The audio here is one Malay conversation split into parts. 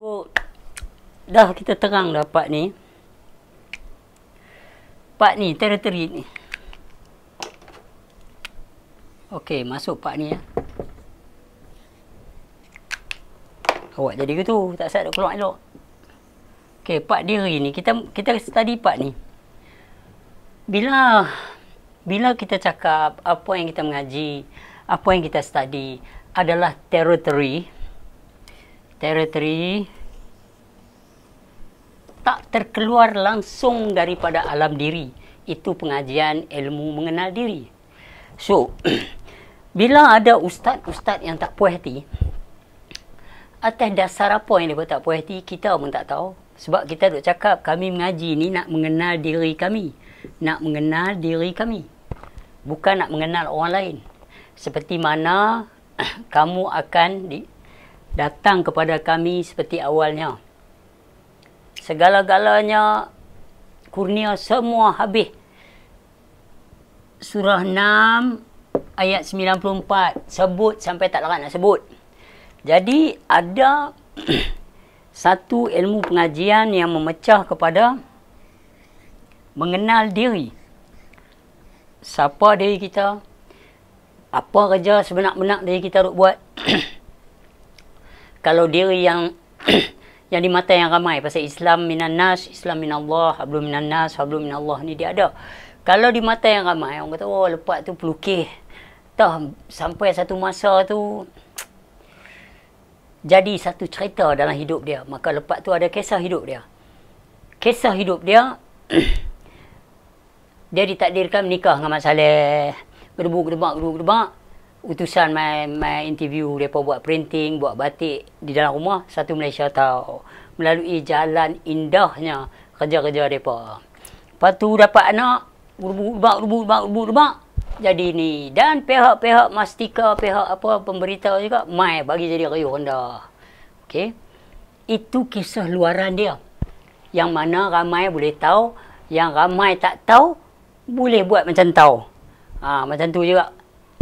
Oh, dah kita terang dah part ni. Part ni, teritori ni. Okey, masuk part ni ya. Awak jadi ke tu? Tak siap nak keluar elok. Okey, part diri ni. Kita study part ni. Bila kita cakap apa yang kita mengaji, apa yang kita study adalah teritori tak terkeluar langsung daripada alam diri. Itu pengajian ilmu mengenal diri. So, bila ada ustaz-ustaz yang tak puas hati, atas dasar apa yang dia tak puas hati, kita pun tak tahu. Sebab kita duk cakap kami mengaji ni nak mengenal diri kami. Nak mengenal diri kami. Bukan nak mengenal orang lain. Seperti mana kamu akan datang kepada kami seperti awalnya. Segala-galanya kurnia semua habis. Surah 6 ayat 94 sebut sampai tak larat nak sebut. Jadi ada satu ilmu pengajian yang memecah kepada mengenal diri. Siapa diri kita? Apa kerja sebenar-benar diri kita duk buat? Kalau diri yang yang di mata yang ramai pasal Islam minan nas, Islam minallah, hablum minan nas, hablum minallah ni dia ada. Kalau di mata yang ramai orang kata oh lepas tu pelukis. Dah sampai satu masa tu jadi satu cerita dalam hidup dia. Maka lepas tu ada kisah hidup dia. Kisah hidup dia dia ditakdirkan menikah dengan Mat Saleh. Gedebuk. Utusan mai interview, mereka buat printing, buat batik di dalam rumah, satu Malaysia tahu. Melalui jalan indahnya kerja-kerja mereka. Lepas tu dapat anak, gedebuk. Jadi ni. Dan pihak-pihak Mastika, pihak apa pemberitahu juga, mai bagi jadi riuh rendah. Okey. Itu kisah luaran dia. Yang mana ramai boleh tahu, yang ramai tak tahu, boleh buat macam tahu. Macam tu juga.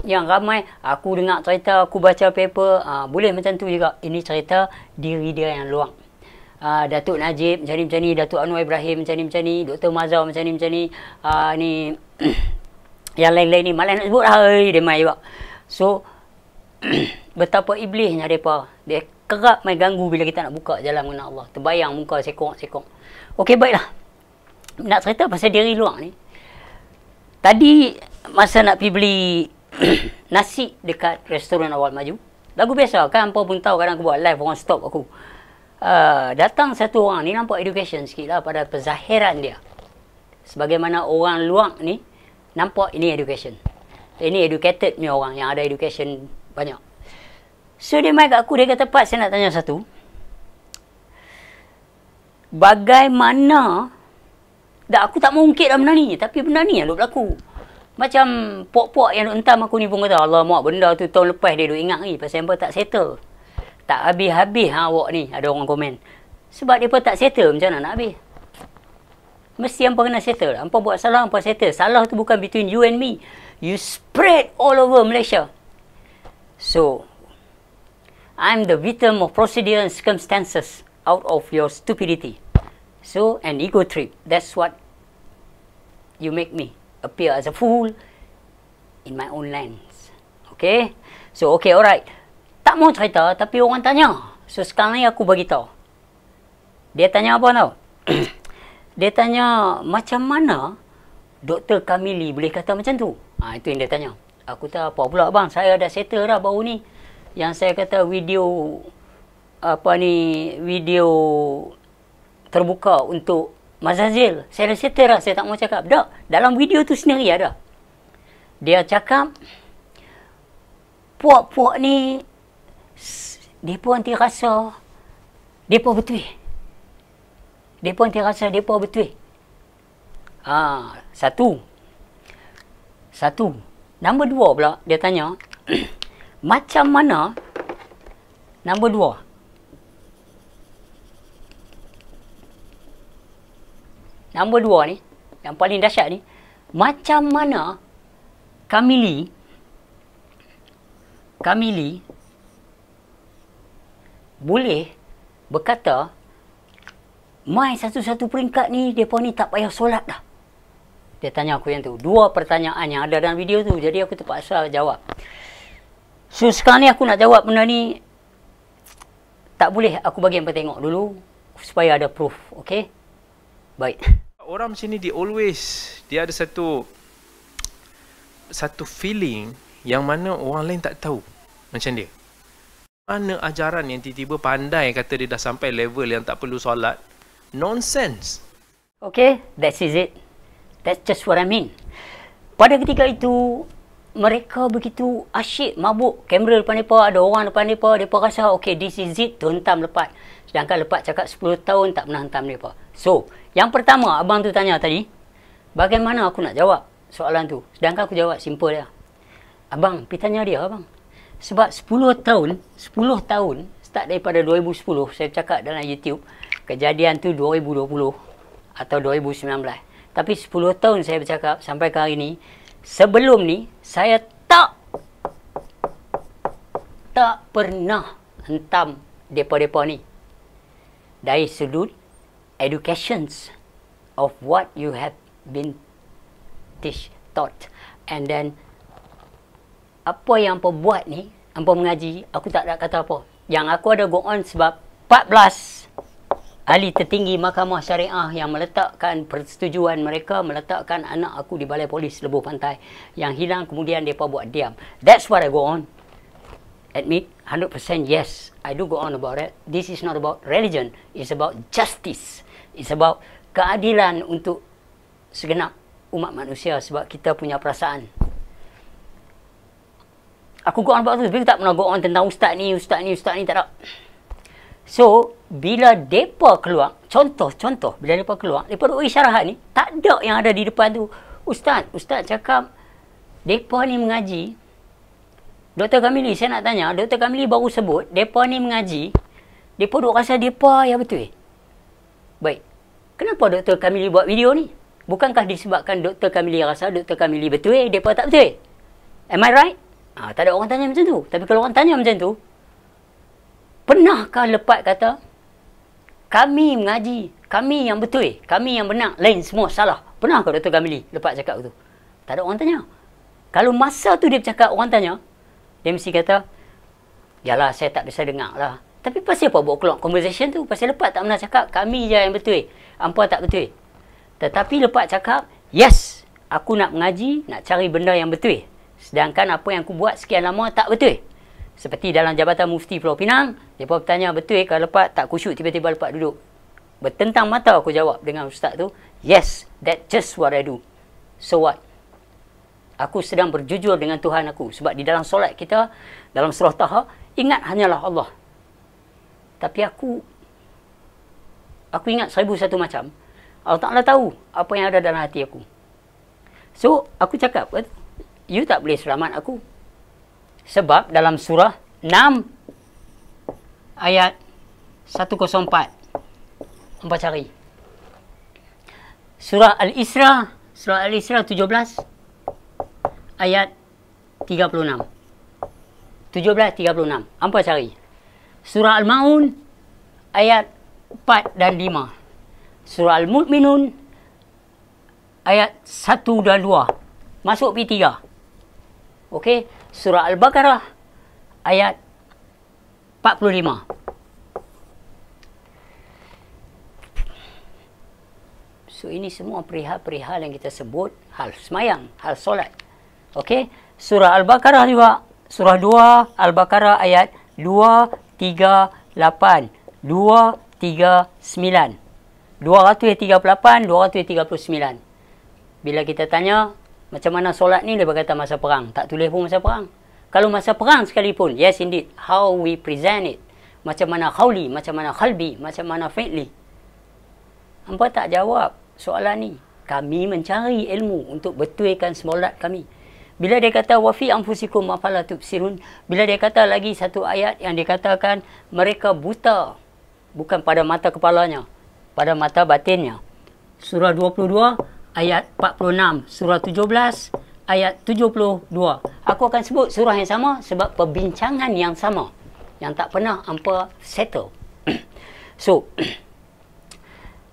Yang ramai, aku dengar cerita, aku baca paper, boleh macam tu juga. Ini cerita diri dia yang luang. Datuk Najib macam ni, Datuk Anwar Ibrahim macam ni, Dr. Mazhar macam ni, ni yang lain-lain ni, malah nak sebut dia mai juga. So, betapa iblisnya mereka. Dia kerap mai ganggu bila kita nak buka jalan dengan Allah. Terbayang muka sekong. Okey, baiklah. Nak cerita pasal diri luang ni. Tadi, masa nak pergi beli nasi dekat restoran Awal Maju, lagu biasa kan, apa pun tahu kadang aku buat live orang stop aku. Datang satu orang ni nampak education sikit lah pada penzahiran dia. Sebagaimana orang luang ni nampak ini education. Ini educated ni orang yang ada education banyak. So dia mai kat aku, dia kata, "Pak, saya nak tanya satu. Bagaimana dah aku tak mau ungkit dah benda ni, tapi benda ni yang duk berlaku." Macam pok-pok yang duk entam aku ni pun kata, "Allah mak, benda tu tahun lepas dia duk ingat ni, pasal hampa tak settle." Tak habis-habis awak ni, ada orang komen. Sebab dia pun tak settle, macam mana nak habis? Mesti hampa kena settle. Hampa buat salah, hampa settle. Salah tu bukan between you and me. You spread all over Malaysia. So, I'm the victim of procedure and circumstances out of your stupidity. So, an ego trip. That's what you make me appear as a fool in my own lens. Okay? So, okay, alright. Tak mau cerita, tapi orang tanya. So, sekarang ni aku bagi tahu. Dia tanya apa tau? Dia tanya, macam mana Dr. Kamili boleh kata macam tu? Itu yang dia tanya. Aku tak apa pula bang, saya dah settle dah baru ni. Yang saya kata video terbuka untuk Mazazil. Saya dah settle dah, saya tak mau cakap. Tak, dalam video tu sendiri ada. Dia cakap, puak-puak ni, dia pun nanti rasa, dia pun betul. Dia pun nanti rasa, dia pun betul. Satu. Nombor dua pula, dia tanya, macam mana, nombor dua, ni, yang paling dahsyat ni, macam mana Kamili boleh berkata, mai satu-satu peringkat ni, mereka ni tak payah solat dah. Dia tanya aku yang tu. 2 pertanyaan yang ada dalam video tu. Jadi aku terpaksa jawab. So sekarang ni aku nak jawab benda ni. Tak boleh aku bagi hampa tengok dulu. Supaya ada proof. Okay? Baik. Orang macam ni dia ada satu feeling yang mana orang lain tak tahu macam dia. Mana ajaran yang tiba-tiba pandai kata dia dah sampai level yang tak perlu solat. Nonsense. Okay, that is it. That's just what I mean. Pada ketika itu, mereka begitu asyik, mabuk. Kamera depan mereka, ada orang depan mereka. Mereka rasa, okay, this is it, tu hentam lepas. Sedangkan lepas cakap 10 tahun tak pernah hentam mereka. So, yang pertama abang tu tanya tadi, bagaimana aku nak jawab soalan tu? Sedangkan aku jawab simple dia. Abang, pergi tanya dia abang. Sebab 10 tahun, start daripada 2010, saya cakap dalam YouTube, kejadian tu 2020 atau 2019. Tapi 10 tahun saya bercakap sampai ke hari ni, sebelum ni, saya tak pernah hentam depa-depa ni. Dari sudut educations of what you have been taught. And then, apa yang hampa buat ni, hampa mengaji, aku tak ada kata apa. Yang aku ada go on sebab 14 ahli tertinggi Mahkamah Syariah yang meletakkan persetujuan mereka meletakkan anak aku di balai polis Lebuh Pantai. Yang hilang kemudian mereka buat diam. That's what I go on. Admit, 100% yes, I do go on about it. This is not about religion. It's about justice. It's about keadilan untuk segenap umat manusia sebab kita punya perasaan. Aku go on about tu, tapi tak pernah go on tentang ustaz ni, tak ada. So, bila mereka keluar, contoh, bila mereka keluar, mereka duk isyarahat ni, tak ada yang ada di depan tu. Ustaz cakap, mereka ni mengaji. Dr. Kamili, saya nak tanya, Dr. Kamili baru sebut, mereka ni mengaji, mereka duk rasa mereka yang betul. Baik, kenapa Dr. Kamili buat video ni? Bukankah disebabkan Dr. Kamili rasa Dr. Kamili betul, mereka tak betul? Am I right? Tak ada orang tanya macam tu. Tapi kalau orang tanya macam tu, pernahkah lepas kata, kami mengaji, kami yang betul, kami yang benar, lain semua salah? Pernahkah Dr. Kamili lepas cakap tu? Tak ada orang tanya. Kalau masa tu dia bercakap, orang tanya, dia mesti kata, yalah saya tak bisa dengar lah. Tapi pasal apa buat keluar conversation tu? Pasal lepas tak pernah cakap, kami je yang betul, hampa tak betul. Tetapi lepas cakap, yes, aku nak mengaji, nak cari benda yang betul. Sedangkan apa yang aku buat sekian lama tak betul. Seperti dalam Jabatan Mufti Pulau Pinang, mereka bertanya betul kalau lepas tak khusyuk tiba-tiba lepas duduk. Bertentang mata aku jawab dengan ustaz tu, yes, that's just what I do. So what? Aku sedang berjujur dengan Tuhan aku. Sebab di dalam solat kita, dalam surah Taha, ingat hanyalah Allah. Tapi aku ingat 1001 macam. Allah Ta'ala tahu apa yang ada dalam hati aku. So, aku cakap, you tak boleh selamat aku. Sebab dalam surah 6 ayat 104. Hampa cari. Surah Al-Isra 17 ayat 36. 17:36. Hampa cari. Surah Al-Maun ayat 4 dan 5. Surah Al-Mu'minun ayat 1 dan 2. Masuk P3. Okey, surah Al-Baqarah ayat 45. So ini semua perihal-perihal yang kita sebut hal semayang, hal solat. Okey, surah Al-Baqarah juga, surah 2 Al-Baqarah ayat 238, 239. 238, 239. Bila kita tanya macam mana solat ni, dia berkata masa perang. Tak tulis pun masa perang. Kalau masa perang sekalipun, yes indeed, how we present it. Macam mana khawli, macam mana khalbi, macam mana fi'li. Hampa tak jawab soalan ni. Kami mencari ilmu untuk betulkan solat kami. Bila dia kata wa fi anfusikum afala tubsirun, bila dia kata lagi satu ayat yang dikatakan mereka buta bukan pada mata kepalanya, pada mata batinnya. Surah 22 ayat 46, surah 17 ayat 72. Aku akan sebut surah yang sama sebab perbincangan yang sama yang tak pernah hampa settle. So,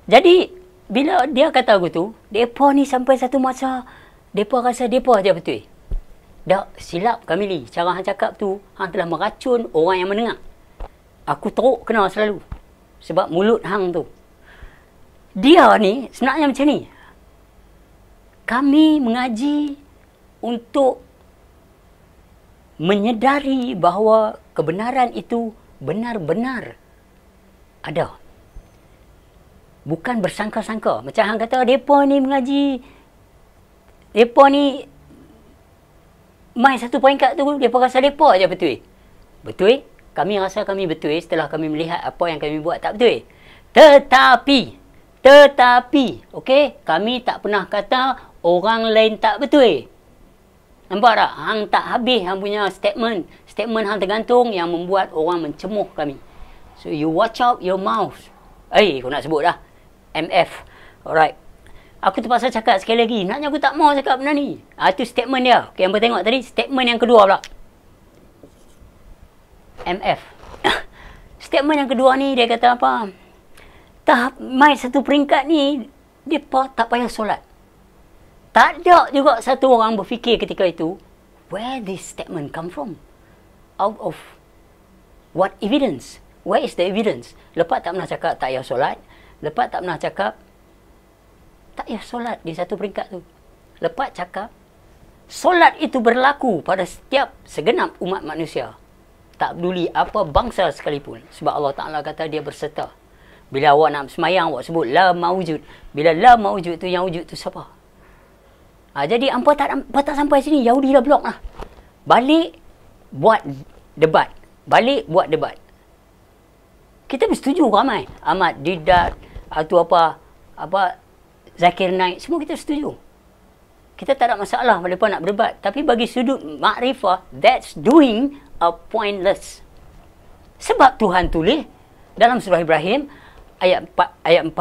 jadi bila dia kata aku tu, depa ni sampai satu masa depa rasa depa aja betul. Dak silap kami ni. Cara hang cakap tu, hang telah meracun orang yang mendengar. Aku teruk kena selalu. Sebab mulut hang tu. Dia ni sebenarnya macam ni. Kami mengaji untuk menyedari bahawa kebenaran itu benar-benar ada. Bukan bersangka-sangka. Macam hang kata, mereka ni mengaji, mereka ni main satu peringkat tu, mereka rasa mereka aja betul. Betul? Kami rasa kami betul setelah kami melihat apa yang kami buat tak betul. Tetapi, okey, kami tak pernah kata orang lain tak betul. Nampak tak? Hang tak habis hang punya statement. Statement hang tergantung yang membuat orang mencemuh kami. So, you watch out your mouth. Kau nak sebut dah. MF. Alright. Aku terpaksa cakap sekali lagi. Naknya aku tak mau cakap benda ni. Itu statement dia. Okay, yang kita tengok tadi, statement yang kedua pula. MF. Statement yang kedua ni, dia kata apa? Tahap mai satu peringkat ni, dia tak payah solat. Tak ada juga satu orang berfikir ketika itu, where this statement come from? Out of what evidence? Where is the evidence? Lepas tak pernah cakap tak payah solat. Lepas tak pernah cakap tak payah solat di satu peringkat tu. Lepas cakap solat itu berlaku pada setiap segenap umat manusia. Tak peduli apa bangsa sekalipun. Sebab Allah Ta'ala kata dia berserta. Bila awak nak semayang, awak sebut la mawujud. Bila la mawujud tu, yang wujud tu siapa? Jadi hampa tak sampai sini. Yahudi dah blok lah. Balik buat debat. Kita bersetuju ramai. Ahmad Didat, atau apa Zakir Naik, semua kita setuju. Kita tak ada masalah mereka nak berdebat. Tapi bagi sudut makrifah, that's doing a pointless. Sebab Tuhan tulis dalam surah Ibrahim ayat 4,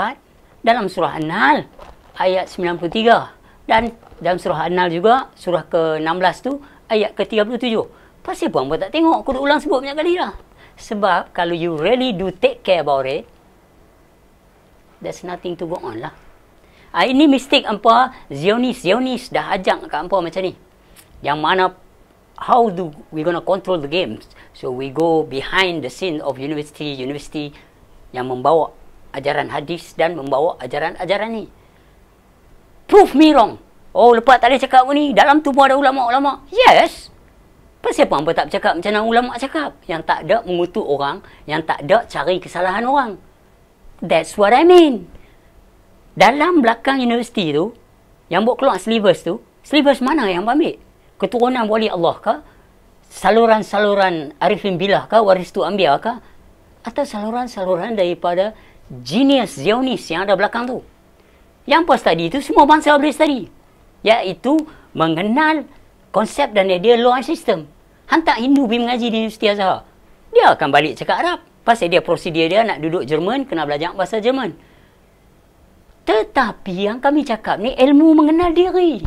dalam surah An-Nahl ayat 93, dan dalam surah An-Nahl juga surah ke-16 tu ayat ke-37. Pasal apa hangpa tak tengok? Aku dah ulang sebut banyak kali dah. Sebab kalau you really do take care about it, there's nothing to go on lah. Ini mistake hampa Zionis dah ajak kat hampa macam ni. Yang mana how do we gonna control the games? So we go behind the scene of university yang membawa ajaran hadis dan membawa ajaran-ajaran ni. Prove me wrong. Oh, lepas tak boleh cakap ni, dalam tu pun ada ulama'-ulama'. Yes. Pasal apa hampa tak bercakap macam mana ulama' cakap? Yang tak ada mengutuk orang, yang tak ada cari kesalahan orang. That's what I mean. Dalam belakang universiti tu, yang buat keluar syllabus mana yang ambil? Keturunan wali Allah ke? Saluran-saluran Arifin Billah ke? Waristu Anbiya ke? Atau saluran-saluran daripada genius Zionis yang ada belakang tu? Yang pas tadi tu semua bangsa boleh study. Iaitu mengenal konsep dan idea law system. Hantar Hindu pergi mengaji di Universiti Azhar. Dia akan balik cakap Arab. Pasal dia prosedur dia nak duduk Jerman, kena belajar bahasa Jerman. Tetapi yang kami cakap ni ilmu mengenal diri.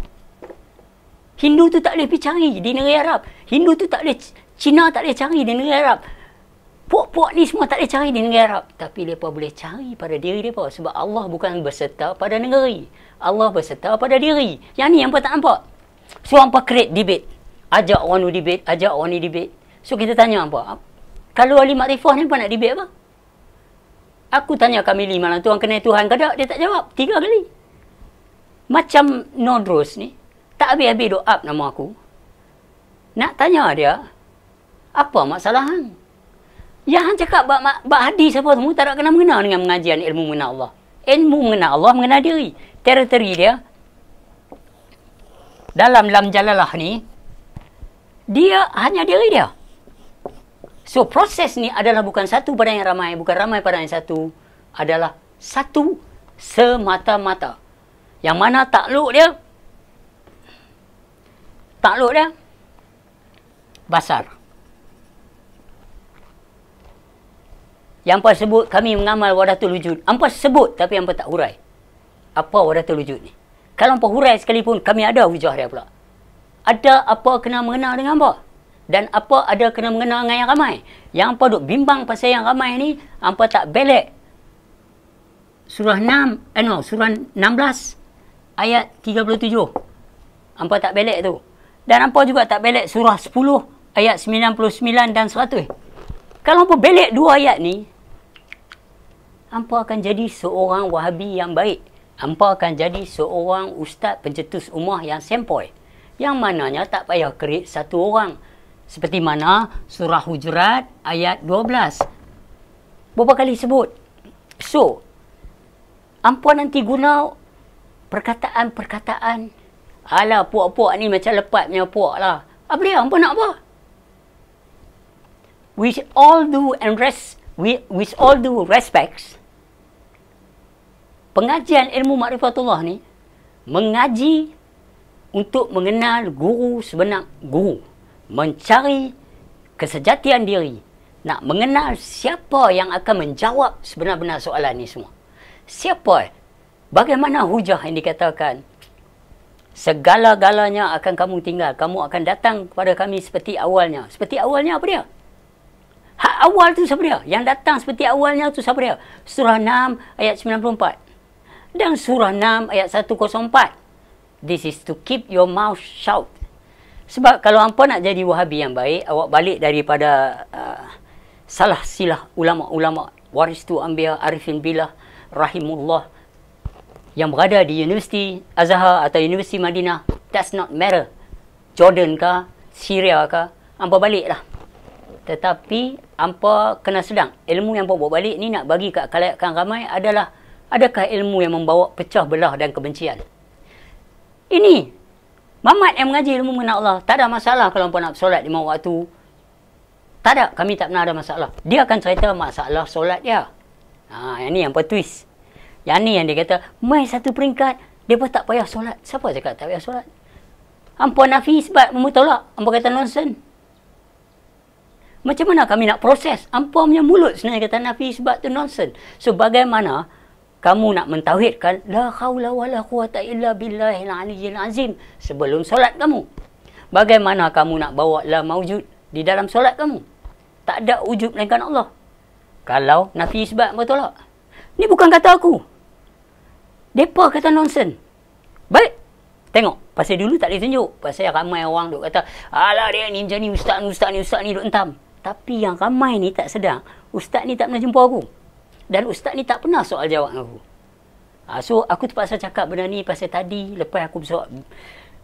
Hindu tu tak boleh pergi cari di negeri Arab. Hindu tu tak boleh, Cina tak boleh cari di negeri Arab. Puak-puak ni semua tak boleh cari di negeri Arab. Tapi mereka boleh cari pada diri mereka. Sebab Allah bukan berserta pada negeri. Allah berserta pada diri. Yang ni hampa tak nampak. So hampa create debate. Ajak orang ni debate, ajak orang ni debate. So kita tanya hampa, kalau ahli makrifah ni hampa nak debate apa? Aku tanya Kamili malam tu, orang kenal Tuhan ke tak? Dia tak jawab. 3 kali. Macam Nodros ni, tak habis-habis duk up nama aku. Nak tanya dia, apa masalah hang? Yang hang cakap bak hadis apa semua, tak ada kena-mengena dengan mengajian ilmu mengenal Allah. Ilmu mengenal Allah, mengenal diri. Teritori dia, dalam Lam Jalalah ni, dia hanya diri dia. So, proses ni adalah bukan satu pada yang ramai, bukan ramai pada yang satu. Adalah satu semata-mata. Yang mana takluk dia basar. Yang apa sebut kami mengamal wadatul wujud. Hampa sebut tapi hampa tak hurai. Apa wadatul wujud ni? Kalau hampa hurai sekalipun, kami ada hujah dia pula. Ada apa kena mengenal dengan hampa? Dan apa ada kena mengenal dengan yang ramai? Yang hampa duk bimbang pasal yang ramai ni, hampa tak belek surah 16 ayat 37. Hampa tak belek tu. Dan hampa juga tak belek surah 10 ayat 99 dan 100. Kalau hampa belek dua ayat ni, hampa akan jadi seorang Wahabi yang baik. Hampa akan jadi seorang ustaz pencetus ummah yang sempoi. Yang mananya tak payah kerit satu orang. Seperti mana surah Hujurat ayat 12. Berapa kali sebut? So, hampa nanti guna perkataan-perkataan. Alah, puak-puak ni macam lepat punya puak lah. Apa dia? Hampa nak apa? With all due respects, pengajian ilmu makrifatullah ni mengaji untuk mengenal guru sebenar guru, mencari kesejatian diri, nak mengenal siapa yang akan menjawab sebenar-benar soalan ni semua. Siapa? Bagaimana hujah yang dikatakan segala-galanya akan kamu tinggal, kamu akan datang kepada kami seperti awalnya. Seperti awalnya apa dia? Hak awal tu siapa dia? Yang datang seperti awalnya tu siapa dia? Surah 6 ayat 94. Dan surah 6 ayat 104. This is to keep your mouth shut. Sebab kalau hampa nak jadi Wahabi yang baik, awak balik daripada salah silah ulama-ulama waristu anbiya arifin billah rahimullah yang berada di Universiti Azhar atau Universiti Madinah. Does not matter. Jordan ke, Syria ke, hampa baliklah. Tetapi hampa kena sedang ilmu yang hampa bawa balik ni nak bagi kat kalayakan ramai adalah, adakah ilmu yang membawa pecah belah dan kebencian? Ini Mamat yang mengaji ilmu mengenal Allah, tak ada masalah kalau hampa nak solat 5 waktu. Tak ada, kami tak pernah ada masalah. Dia akan cerita masalah solat dia. Yang ni hampa twist. Yang ni yang dia kata, mai satu peringkat, dia pun tak payah solat. Siapa cakap tak payah solat? Hampa nafi isbat, hampa tolak. Hampa kata nonsense. Macam mana kami nak proses? Hampa punya mulut sebenarnya kata nafi isbat tu nonsense. So bagaimana kamu nak mentauhidkan la haula wala quwata illa billahil aliyyil azim sebelum solat kamu? Bagaimana kamu nak bawa la maujud di dalam solat kamu? Tak ada wujud melainkan Allah. Kalau nafi isbat bertolak. Ni bukan kata aku. Depa kata nonsense. Baik. Tengok. Pasal dulu tak boleh tunjuk. Pasal ramai orang duk kata, alah dia ni macam ni, ustaz ni duk entam. Tapi yang ramai ni tak sedar, ustaz ni tak pernah jumpa aku. Dan ustaz ni tak pernah soal jawab dengan aku. So, aku terpaksa cakap benda ni pasal tadi, lepas aku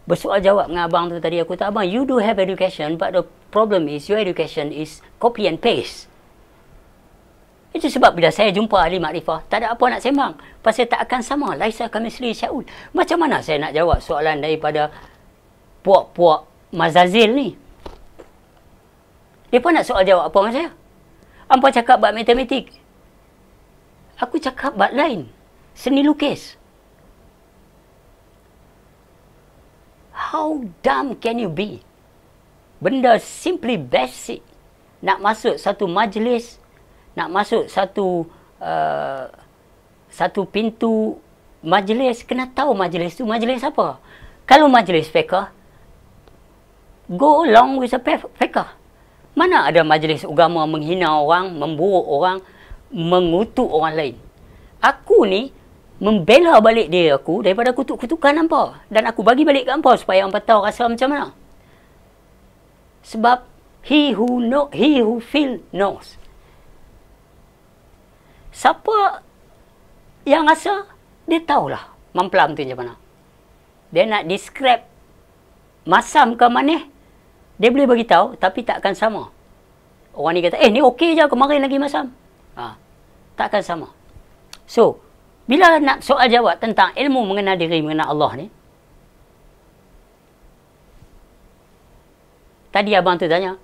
bersoal jawab dengan abang tu tadi, aku kata, abang, you do have education, but the problem is, your education is copy and paste. Itu sebab bila saya jumpa ahli makrifah, tak ada apa nak sembang. Pasal tak akan sama. Laisa kamitslihi syai'un. Macam mana saya nak jawab soalan daripada puak-puak Mazazil ni? Dia pun nak soal jawab apa dengan saya? Hampa cakap bab matematik. Aku cakap bab lain. Seni lukis. How dumb can you be? Benda simply basic. Nak masuk satu majlis, nak masuk satu pintu majlis, kena tahu majlis tu majlis apa. Kalau majlis fiqh, go along with the fiqh. Mana ada majlis agama menghina orang, memburuk orang, mengutuk orang lain. Aku ni membela balik diri aku daripada kutuk-kutukan hampa. Dan aku bagi balik ke hampa supaya hampa tahu rasa macam mana. Sebab he who feel knows. Siapa yang rasa, dia tahulah mamplam tu macam mana. Dia nak describe masam ke manis, dia boleh bagi tahu, tapi tak akan sama. Orang ni kata, ni okey je, kemarin lagi masam. Tak akan sama. So, bila nak soal jawab tentang ilmu mengenal diri, mengenal Allah ni, tadi abang tu tanya,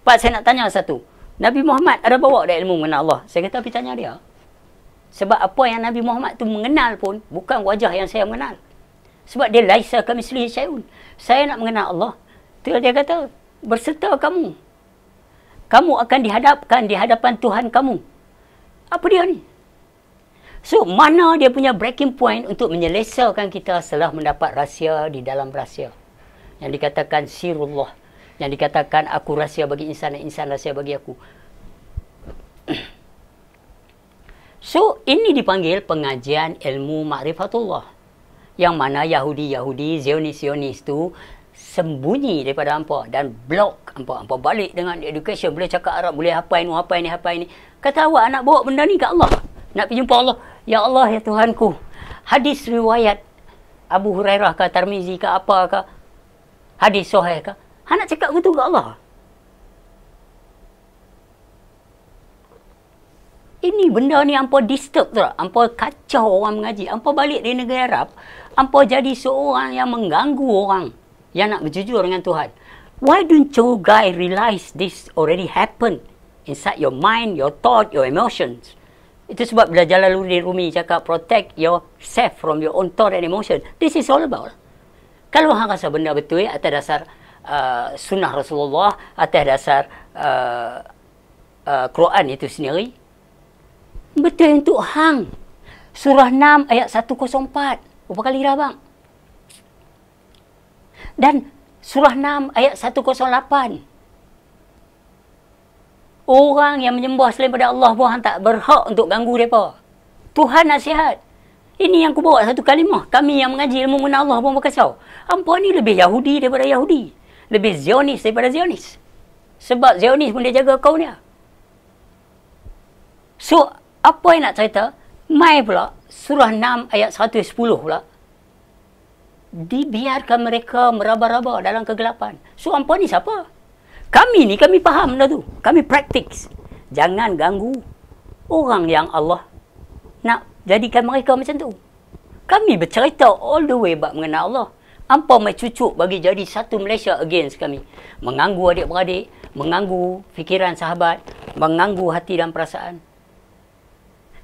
Pak, saya nak tanya satu. Nabi Muhammad ada bawa dah ilmu mengenal Allah? Saya kata, pergi tanya dia. Sebab apa yang Nabi Muhammad tu mengenal pun bukan wajah yang saya mengenal. Sebab dia laisa kamitslihi syai'un. Saya nak mengenal Allah. Dia kata, berserta kamu. Kamu akan dihadapkan di hadapan Tuhan kamu. Apa dia ni? So, mana dia punya breaking point untuk menyelesaikan kita setelah mendapat rahsia di dalam rahsia. Yang dikatakan sirullah. Yang dikatakan aku rahsia bagi insan dan insan rahsia bagi aku. So, ini dipanggil pengajian ilmu ma'rifatullah. Yang mana Yahudi-Yahudi, Zionis-Zionis tu sembunyi daripada hampa dan blok hampa. Hampa balik dengan education, boleh cakap Arab, boleh hafal ini. Kata awak nak bawa benda ni kat Allah. Nak pergi jumpa Allah. Ya Allah, ya Tuhanku. Hadis riwayat Abu Hurairah ke Tirmizi ke apa ke, hadis sahih ke, nak cakap begitu kat Allah. Ini benda ni hampa disturb tu tak? Hampa kacau orang mengaji. Hampa balik dari negara Arab, hampa jadi seorang yang mengganggu orang yang nak berjujur dengan Tuhan. Why don't you guys realize this already happened inside your mind, your thought, your emotions? Itu sebab bila Jalaluddin Rumi cakap protect yourself from your own thought and emotion. This is all about. Kalau hang rasa benda betul atas dasar sunnah Rasulullah, atas dasar Quran itu sendiri, betul untuk hang. Surah 6 ayat 104. Berapa kali dah bang? Dan surah 6 ayat 108. Orang yang menyembah selain pada Allah pun hang tak berhak untuk ganggu mereka. Tuhan nasihat. Ini yang aku bawa satu kalimah. Kami yang mengaji ilmu mengenal Allah pun berkacau. Hampa ni lebih Yahudi daripada Yahudi. Lebih Zionis daripada Zionis. Sebab Zionis pun dia jaga kaum dia. So, apa yang nak cerita? Mai pula, surah 6 ayat 110 pula. Dibiarkan mereka meraba-raba dalam kegelapan. So, hampa ni siapa? Kami ni, kami faham benda tu. Kami praktis. Jangan ganggu orang yang Allah nak jadikan mereka macam tu. Kami bercerita all the way bab mengenal Allah. Hampa mai cucuk bagi jadi satu Malaysia against kami. Mengganggu adik-beradik, mengganggu fikiran sahabat, mengganggu hati dan perasaan.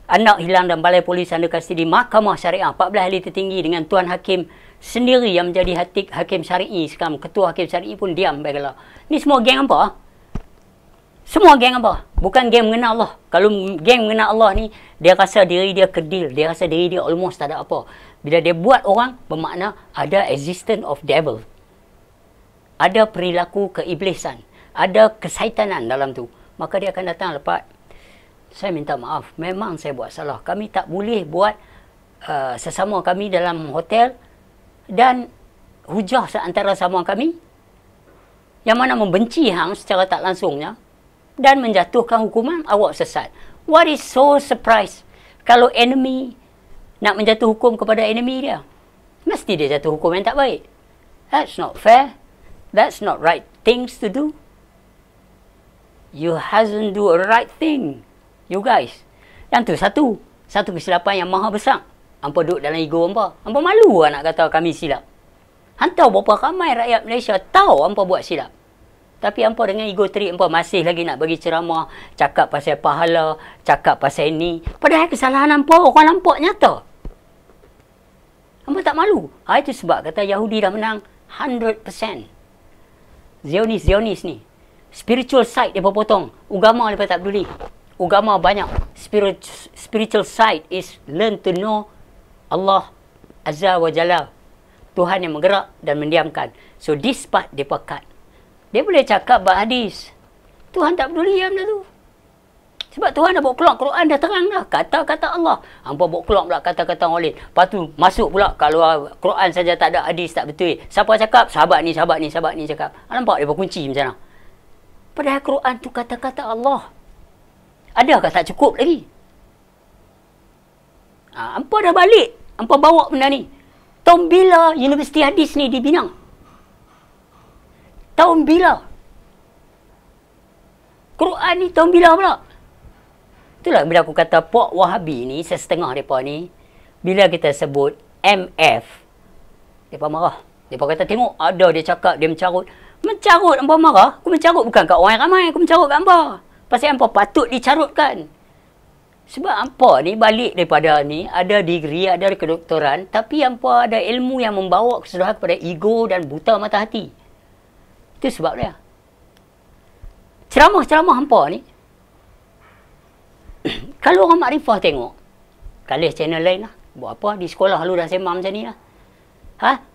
Anak hilang dan balai polis anda kastidi Mahkamah Syariah 14 ahli tertinggi dengan Tuan Hakim sendiri yang menjadi hakim syar'i sekarang. Ketua hakim syar'i pun diam baiklah. Ni semua geng apa? Semua geng apa? Bukan geng mengenal Allah. Kalau geng mengenal Allah ni, dia rasa diri dia kedil, dia rasa diri dia almost tak ada apa. Bila dia buat orang, bermakna ada existence of devil. Ada perilaku keiblisan, ada kesaitanan dalam tu. Maka dia akan datang lepas, saya minta maaf, memang saya buat salah. Kami tak boleh buat sesama kami dalam hotel dan hujah seantara sama kami yang mana membenci hang secara tak langsungnya dan menjatuhkan hukuman, awak sesat. What is so surprise kalau enemy nak menjatuh hukum kepada enemy dia? Mesti dia jatuh hukum yang tak baik. That's not fair. That's not right things to do. You hasn't do a right thing. You guys. Yang tu satu kesilapan yang maha besar. Hampa duduk dalam ego hampa. Hampa malu lah nak kata kami silap. Hantar berapa ramai rakyat Malaysia tahu hampa buat silap. Tapi hampa dengan ego terik hampa masih lagi nak bagi ceramah, cakap pasal pahala, cakap pasal ini. Padahal kesalahan hampa orang nampak nyata. Hampa tak malu. Itu sebab kata Yahudi dah menang 100%. Zionis ni. Spiritual side dia potong. Agama dia tak peduli. Agama banyak. Spiritual side is learn to know Allah Azza wa Jalla. Tuhan yang menggerak dan mendiamkan. So this part dia pekat. Dia boleh cakap hadis. Tuhan tak peduli yang benda tu. Sebab Tuhan dah bawa keluar Quran dah terang dah. Kata-kata Allah. Hampa bawa keluar pula kata-kata orang lain. Lepas tu masuk pula kalau Quran saja tak ada hadis tak betul. Siapa cakap? Sahabat ni cakap. Nampak dia berkunci macam mana? Padahal Quran tu kata-kata Allah. Adakah tak cukup lagi? Hampa dah balik. Hampa bawa benda ni. Tahun bila Universiti Hadis ni dibina? Tahun bila? Quran ni tahun bila pula? Itulah bila aku kata Pok Wahabi ni, setengah mereka ni, bila kita sebut MF, mereka marah. Mereka kata tengok ada dia cakap, dia mencarut. Mencarut hampa marah? Aku mencarut bukan kat orang ramai, aku mencarut kat hampa. Pasal hampa patut dicarutkan. Sebab hampa ni balik daripada ni, ada degree, ada kedoktoran, tapi hampa ada ilmu yang membawa keseluruhan kepada ego dan buta mata hati. Itu sebab dia. Ceramah-ceramah hampa ni, kalau orang makrifah tengok, kalih channel lain lah, buat apa, di sekolah lu dah sembang macam ni lah.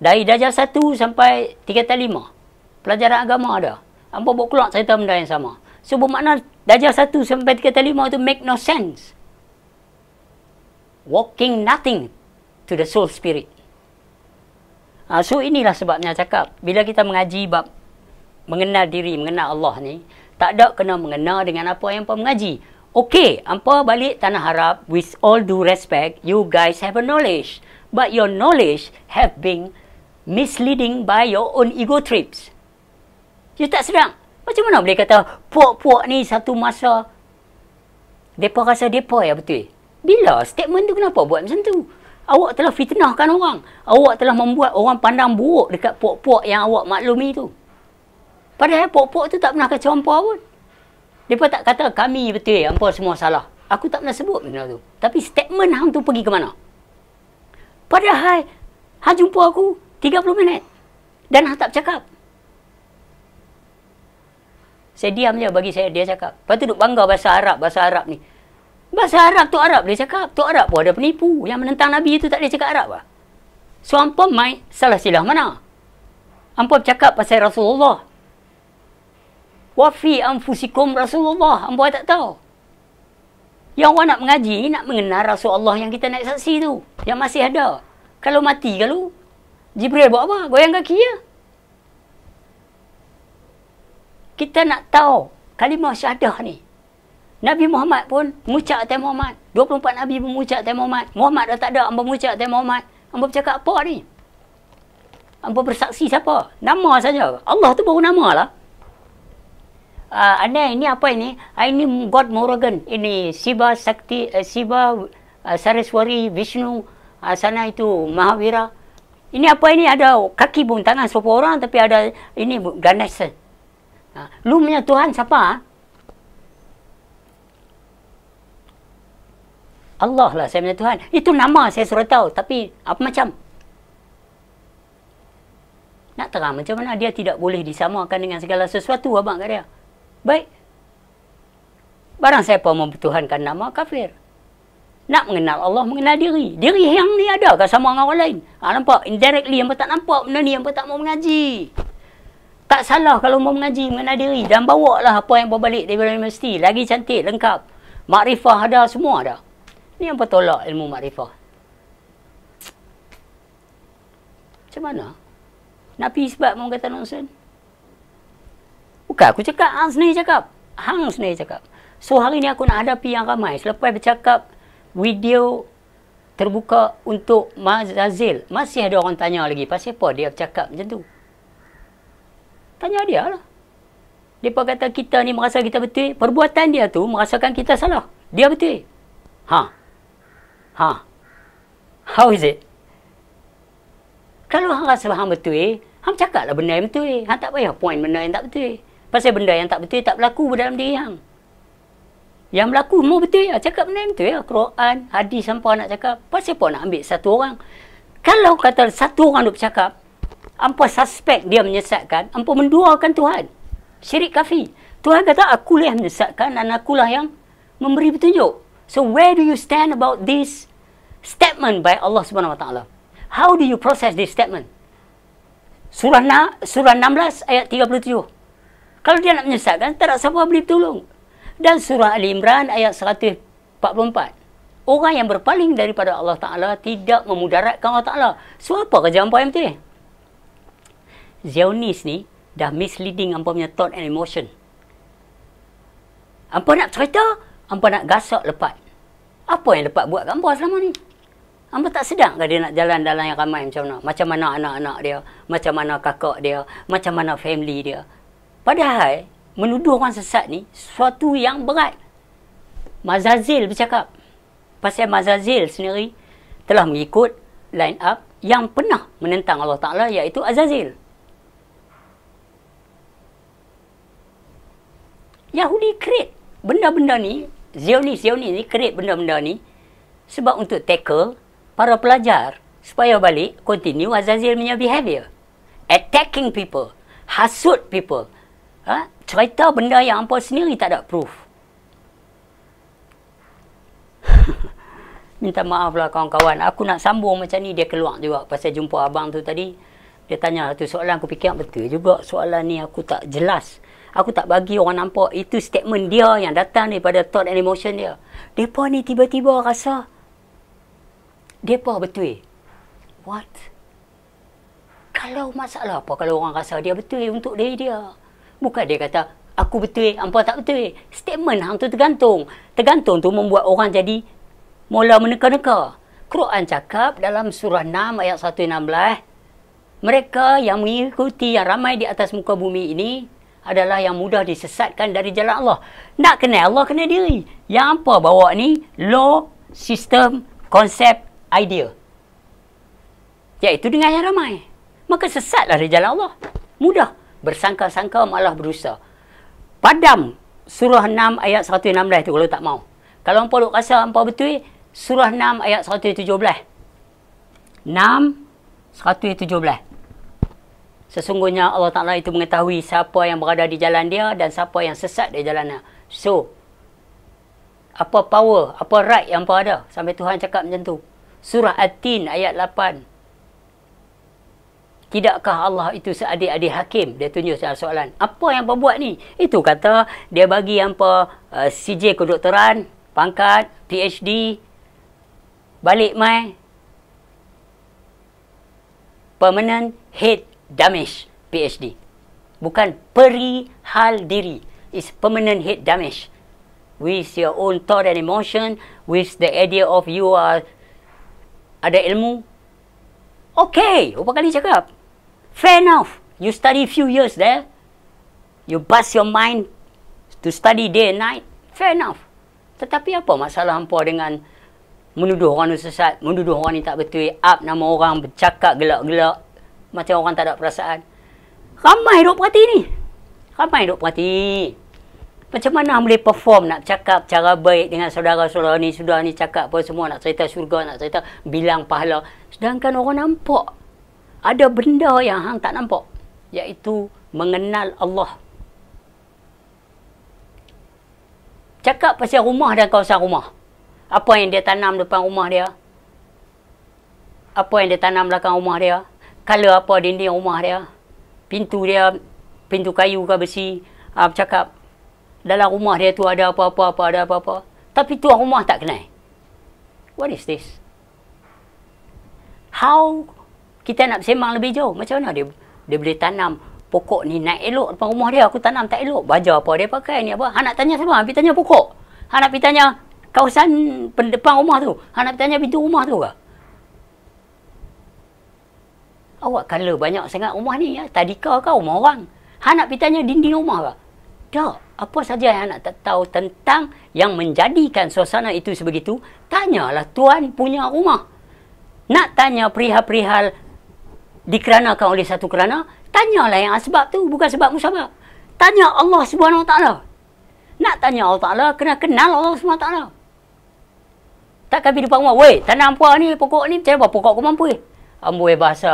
Dari darjah 1 sampai 3/5, pelajaran agama ada. Hampa buat keluar cerita benda yang sama. So bermakna darjah 1 sampai 3/5 tu make no sense. walking nothing to the soul spirit. So inilah sebabnya cakap, bila kita mengaji bab mengenal diri, mengenal Allah ni, tak ada kena mengenal dengan apa yang hampa mengaji. Okey, hampa balik Tanah Arab, with all due respect, you guys have a knowledge. But your knowledge have been misleading by your own ego trips. You tak sedang. Macam mana boleh kata, puak-puak ni satu masa, mereka rasa mereka ya betul. Bila statement tu kenapa buat macam tu? Awak telah fitnahkan orang. Awak telah membuat orang pandang buruk dekat puak-puak yang awak maklumi tu. Padahal puak-puak tu tak pernah kacau hampa pun. Mereka tak kata kami betul, hampa semua salah. Aku tak pernah sebut benda tu. Tapi statement hang tu pergi ke mana? Padahal hang jumpa aku 30 minit. Dan hang tak bercakap. Saya diam je bagi saya dia cakap. Lepas tu duk bangga bahasa Arab ni. Bahasa Arab, Tok Arab dia cakap. Tok Arab pun ada penipu. Yang menentang Nabi tu tak boleh cakap Arab lah. So hampa main salah silah mana? Hampa bercakap pasal Rasulullah. Wa fi anfusikum Rasulullah. Hampa tak tahu. Yang orang nak mengaji, nak mengenal Rasulullah yang kita naik saksi tu. Yang masih ada. Kalau mati kalau Jibril buat apa? Goyang kaki ya. Kita nak tahu kalimah syahadah ni. Nabi Muhammad pun mengucap atas Muhammad. 24 Nabi pun mengucap atas Muhammad. Muhammad dah tak ada, hampa mengucap atas Muhammad. Hampa bercakap apa ni? Hampa bersaksi siapa? Nama saja. Allah tu baru nama lah. Ini apa ini? Ini God Morgan. Ini Siva Sakti, Siva Saraswari, Vishnu, sana itu Mahavira. Ini apa ini? Ada kaki pun tangan seberapa orang tapi ada ini Ganesha. Lu punya Tuhan siapa? Allah lah saya punya Tuhan. Itu nama saya suruh tahu. Tapi apa macam? Nak terang macam mana dia tidak boleh disamakan dengan segala sesuatu abang kat dia. Baik. Barang siapa mempertuhankan nama kafir. Nak mengenal Allah, mengenal diri. Diri yang ni adakah sama dengan orang lain? Nampak? Indirectly, hampa tak nampak benda ni, hampa tak mau mengaji. Tak salah kalau mau mengaji, mengenal diri. Dan bawa lah apa yang berbalik daripada universiti. Lagi cantik, lengkap. Makrifah ada, semua ada. Ni hampa tolak ilmu makrifah. Macam mana? Nak pergi sebab mau kata nonsense? Bukan aku cakap, hang sendiri cakap. Hang sendiri cakap. So hari ni aku nak hadapi yang ramai. Selepas bercakap video terbuka untuk Mazazil, masih ada orang tanya lagi. Pasal apa dia bercakap macam tu? Tanya dia lah. Dia kata kita ni merasa kita betul. Perbuatan dia tu merasakan kita salah. Dia betul. How is it? Kalau hang rasa hang betul, hang cakaplah benda yang betul. Hang tak payah point benda yang tak betul. Pasal benda yang tak betul tak berlaku dalam diri hang. Yang berlaku mau betul ya. Cakap benda yang betul ya. Quran, hadis hampa nak cakap. Pasal apa nak ambil satu orang? Kalau kata satu orang duk bercakap, hampa suspek dia menyesatkan, hampa menduakan Tuhan. Syirik kafir. Tuhan kata akulah yang menyesatkan dan akulah yang memberi petunjuk. So where do you stand about this statement by Allah Subhanahu Wa Taala? How do you process this statement? Surah 16 ayat 37. Kalau dia nak menyesatkan, tak ada siapa boleh tolong. Dan surah Ali Imran ayat 144. Orang yang berpaling daripada Allah Ta'ala tidak memudaratkan Allah Ta'ala. So apa kerja hampa yang betul? Zionis ni dah misleading hampa punya thought and emotion. Hampa nak cerita, hampa nak gasak lepat. Apa yang lepat buat kat hampa selama ni? Hampa tak sedang ke dia nak jalan dalam yang ramai macam mana? Macam mana anak-anak dia, macam mana kakak dia, macam mana family dia. Padahal, menuduh orang sesat ni, sesuatu yang berat. Mazazil bercakap. Pasal Mazazil sendiri telah mengikut line up yang pernah menentang Allah Ta'ala, iaitu Azazil. Yahudi create benda-benda ni, Zionis ni create benda-benda ni sebab untuk tackle para pelajar supaya balik continue Azazil punya behavior. Attacking people, hasut people. Cerita benda yang hampa sendiri tak ada proof. Minta maaf lah kawan-kawan. Aku nak sambung macam ni, dia keluar juga pasal jumpa abang tu tadi. Dia tanya satu soalan, aku fikir betul juga soalan ni aku tak jelas. Aku tak bagi orang nampak itu statement dia yang datang daripada thought and emotion dia. Mereka ni tiba-tiba rasa Depa betul. What? Kalau masalah apa kalau orang rasa dia betul untuk diri dia? Bukan dia kata, aku betul, hampa tak betul. Statement hang tu tergantung. Tergantung tu membuat orang jadi mula meneka-neka. Quran cakap dalam surah 6 ayat 116, mereka yang mengikuti yang ramai di atas muka bumi ini adalah yang mudah disesatkan dari jalan Allah. Nak kenal Allah, kenal diri. Yang apa bawa ni? Law, sistem, konsep, idea. Iaitu dengan yang ramai. Maka sesatlah dari jalan Allah. Mudah. Bersangka-sangka malah berusaha. Padam surah 6 ayat 116 tu kalau tak mau. Kalau hampa duk rasa hampa betul, surah 6 ayat 117. 6 117. Sesungguhnya Allah Ta'ala itu mengetahui siapa yang berada di jalan dia dan siapa yang sesat di jalannya. So, apa power, apa right yang hampa ada? Sampai Tuhan cakap macam tu. Surah At-Tin ayat 8. Tidakkah Allah itu seadil-adil hakim? Dia tunjuk soalan. Apa yang hampa buat ni? Itu kata dia bagi hampa CJ kedoktoran, pangkat, PhD, balik mai permanent head damage PhD. Bukan perihal diri. It's permanent head damage. With your own thought and emotion, with the idea of you are ada ilmu. Okay, berapa kali cakap? Fair enough. You study few years there. You bust your mind to study day and night. Fair enough. Tetapi apa masalah hampa dengan menuduh orang ni sesat, menuduh orang ni tak betul, up nama orang, bercakap gelak-gelak macam orang tak ada perasaan. Ramai duk perhati ni. Ramai duk perhati. Macam mana boleh perform nak cakap cara baik dengan saudara-saudara ni, sudah ni cakap apa semua, nak cerita syurga, nak cerita bilang pahala. Sedangkan orang nampak ada benda yang hang tak nampak, iaitu mengenal Allah. Cakap pasal rumah dan kawasan rumah. Apa yang dia tanam depan rumah dia? Apa yang dia tanam belakang rumah dia? Color apa dinding rumah dia? Pintu dia, pintu kayu ke besi? Cakap dalam rumah dia tu ada apa-apa, ada apa-apa. Tapi tuan rumah tak kenal. What is this? How kita nak sembang lebih jauh? Macam mana dia boleh tanam pokok ni naik elok depan rumah dia? Aku tanam tak elok. Baju apa dia pakai ni apa? Han nak tanya siapa? Han pergi tanya pokok. Han nak pergi tanya kawasan depan rumah tu. Han nak pergi tanya pintu rumah tu ke? Awak color banyak sangat rumah ni ya. Tadika ke rumah orang? Han nak pergi tanya dinding rumah ke? Tak. Apa saja yang nak tahu tentang yang menjadikan suasana itu sebegitu, tanyalah tuan punya rumah. Nak tanya perihal-perihal dikeranakan oleh satu kerana, tanyalah yang sebab tu, bukan sebab musabab. Tanya Allah Subhanahu Wa Taala. Nak tanya Allah Taala, kena kenal Allah Subhanahu Wa Taala. Takkan pergi depan rumah, weh, tanam apa ni, pokok ni, macam apa pokok kau mampu? Amboi bahasa,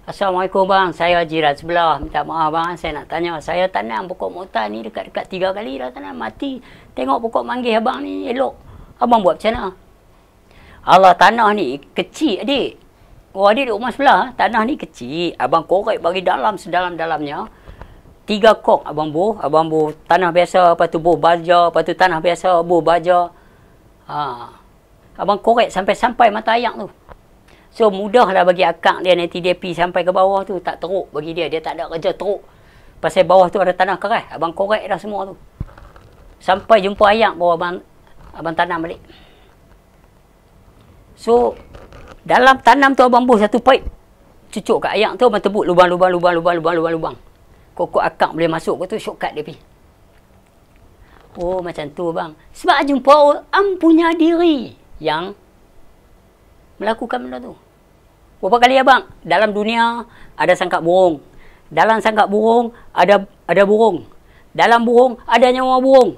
Assalamualaikum bang, saya jiran sebelah, minta maaf bang, saya nak tanya, saya tanam pokok motan ni dekat-dekat 3 kali dah tanam, mati. Tengok pokok manggis abang ni elok. Abang buat macam mana? Allah, tanah ni kecil adik. Oh, adik duduk rumah sebelah, tanah ni kecil. Abang korek bagi dalam, sedalam-dalamnya. 3 kok abang buh tanah biasa, lepas tu buh baja, lepas tu tanah biasa, buh baja. Abang korek sampai mata ayak tu. So, mudahlah bagi akak dia nanti dia pergi sampai ke bawah tu. Tak teruk bagi dia. Dia tak ada kerja teruk. Pasal bawah tu ada tanah keras. Abang korek dah semua tu. Sampai jumpa ayak baru abang tanam balik. So, dalam tanam tu abang buh satu pipe. Cucuk kat ayak tu, abang tebuk lubang. Kokok akak boleh masuk ke tu, shortcut dia pergi. Oh, macam tu bang. Sebab jumpa orang punya diri yang melakukan benda tu. Berapa kali abang? Dalam dunia ada sangkap burung. Dalam sangkap burung ada burung. Dalam burung ada nyawa burung.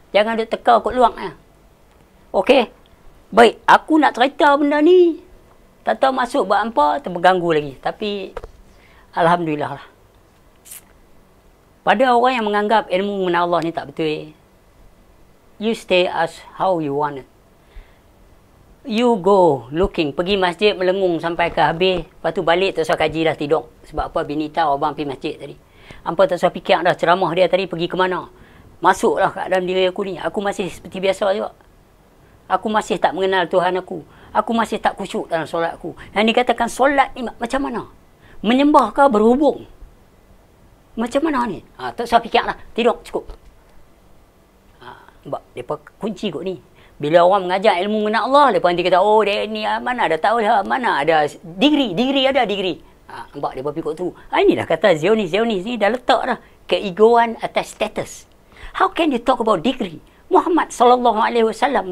Jangan duk teka kot luang ya. Okey. Baik, aku nak cerita benda ni. Tak tahu masuk buat apa, terganggu lagi. Tapi alhamdulillah lah. Pada orang yang menganggap ilmu mengenal Allah ni tak betul, you stay as how you want it. You go looking, pergi masjid melengung sampai ke habis, lepas tu balik tak usah kaji dah, tidur. Sebab apa? Bini tahu abang pergi masjid tadi. Hampa tak usah fikir dah ceramah dia tadi pergi ke mana. Masuklah kat dalam diri aku ni. Aku masih seperti biasa juga. Aku masih tak mengenal Tuhan aku. Aku masih tak khusyuk dalam solat aku. Yang dikatakan solat ni macam mana? Menyembah ke berhubung? Macam mana ni? Tak usah fikirlah. Tidur, cukup. Sebab mereka kunci kot ni. Bila orang mengajar ilmu mengenal Allah, mereka nanti kata, oh dia ni mana ada tahu lah, mana ada degree ada degree. Nampak dia berpikir tu. Inilah kata Zionis ni dah letak dah keegoan atas status. How can you talk about degree? Muhammad SAW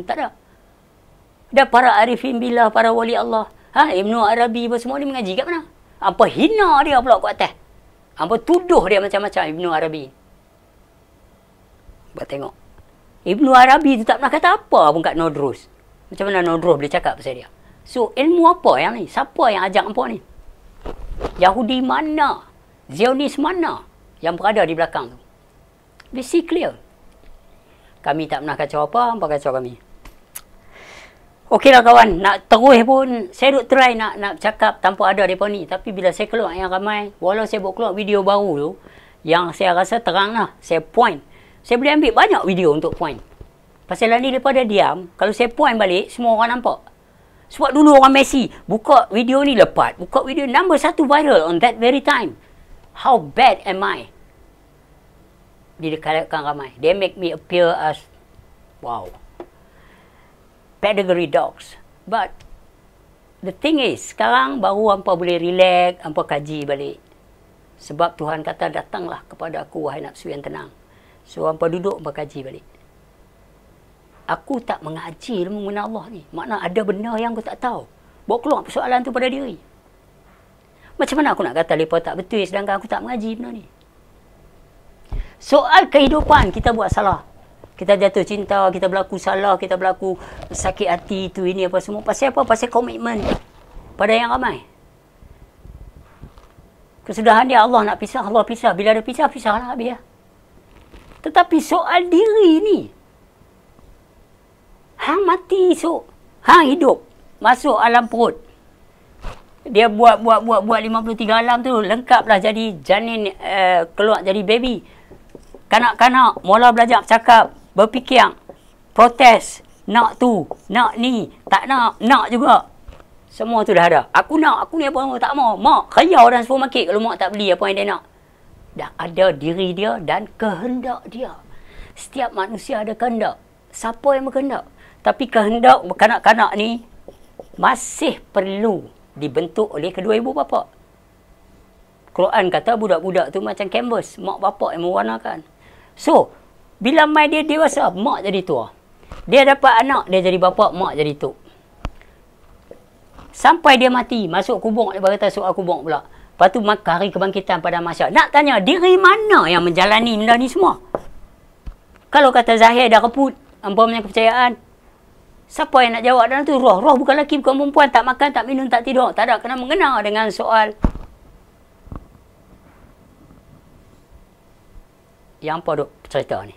tak ada. Dan para arifin billah, para wali Allah, Ibnu Arabi semua ni mengaji kat mana? Apa hina dia pula kat atas? Apa tuduh dia macam-macam Ibnu Arabi? Buat tengok. Ibnu Arabi tu tak pernah kata apa pun kat Nodrus. Macam mana Nodrus boleh cakap pasal dia? So, ilmu apa yang ni? Siapa yang ajak apa ni? Yahudi mana? Zionis mana yang berada di belakang tu? Be see clear. Kami tak pernah kacau apa kacau kami. Okeylah kawan, nak terus pun, saya duk try nak cakap tanpa ada mereka ni. Tapi bila saya keluar yang ramai, walau saya buat keluar video baru tu, yang saya rasa terang lah, saya point. Saya boleh ambil banyak video untuk point. Pasal ni daripada diam, kalau saya point balik, semua orang nampak. Sebab dulu orang Messi, buka video ni lepas. Buka video number 1 viral on that very time. How bad am I? Dikatakan ramai. They make me appear as, wow, pedigree dogs. But the thing is, sekarang baru hampa boleh relax, hampa kaji balik. Sebab Tuhan kata, datanglah kepada aku, wahai nafsu yang tenang. So, hampa duduk, hampa kaji balik. Aku tak mengaji ilmu mengenal Allah ni. Makna ada benda yang aku tak tahu. Bawa keluar persoalan tu pada diri. Macam mana aku nak kata mereka tak betul sedangkan aku tak mengaji benda ni? Soal kehidupan, kita buat salah. Kita jatuh cinta, kita berlaku salah, kita berlaku sakit hati, tu ini apa semua. Pasal apa? Pasal komitmen pada yang ramai. Kesudahan dia Allah nak pisah, Allah pisah. Bila ada pisah, pisahlah habis. Tetapi soal diri ni, hang mati esok, hang hidup, masuk alam perut. Dia buat 53 alam tu, lengkaplah jadi janin, keluar jadi baby. Kanak-kanak mula belajar cakap, berfikir, protes, nak tu, nak ni, tak nak juga. Semua tu dah ada. Aku nak, aku ni apa tak mau. Mak kaya dalam supermarket kalau mak tak beli apa yang dia nak. Dah ada diri dia dan kehendak dia. Setiap manusia ada kehendak. Siapa yang berkehendak? Tapi kehendak kanak-kanak ni masih perlu dibentuk oleh kedua ibu bapa. Quran kata budak-budak tu macam kanvas, mak bapak yang mewarnakan. So, bila mai dia dewasa, mak jadi tua. Dia dapat anak, dia jadi bapa, mak jadi tok. Sampai dia mati, masuk kubur, dia berkata soal kubur pula. Lepas tu hari kebangkitan pada masyarakat. Nak tanya, diri mana yang menjalani benda ni semua? Kalau kata Zahir dah reput, hampa punya kepercayaan, siapa yang nak jawab dalam tu? Roh bukan lelaki, bukan perempuan, tak makan, tak minum, tak tidur. Tak ada kena mengena dengan soal yang apa duk cerita ni.